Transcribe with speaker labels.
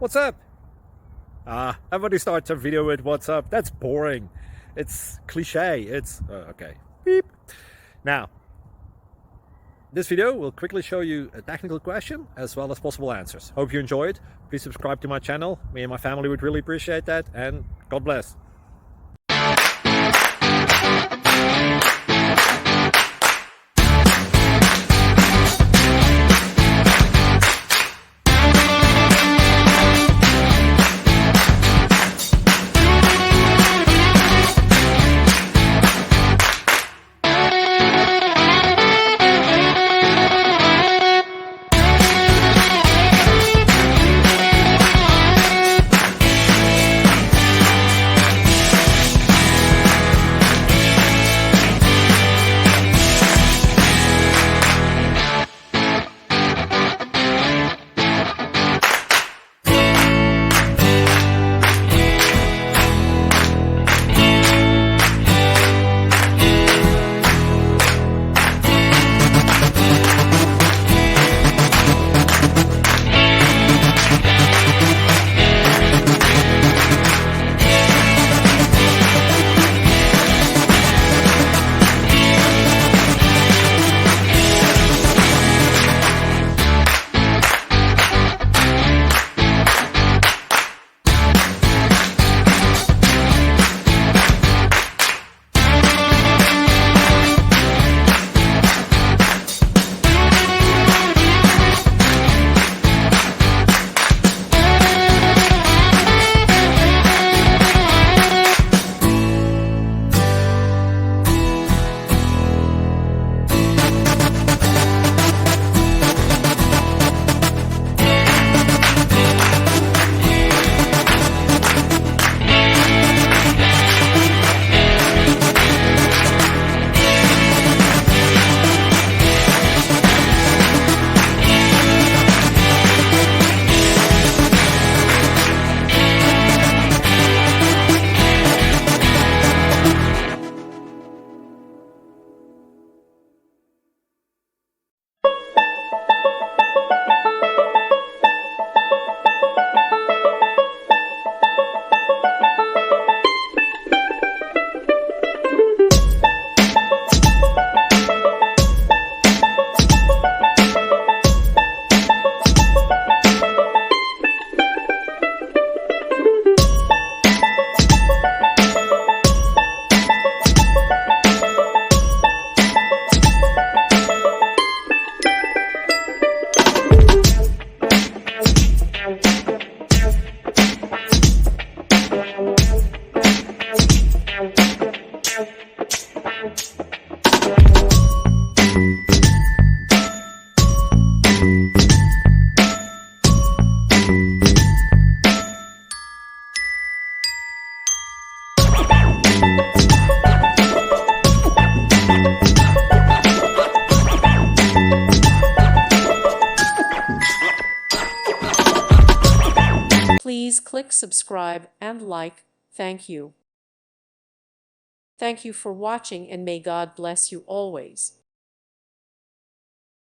Speaker 1: What's up? Everybody starts a video with what's up. That's boring. It's cliche. It's okay. Beep. Now, this video will quickly show you a technical question as well as possible answers. Hope you enjoy it. Please subscribe to my channel. Me and my family would really appreciate that, and God bless.
Speaker 2: Please click subscribe and like. Thank you. Thank you for watching, and may God bless you always.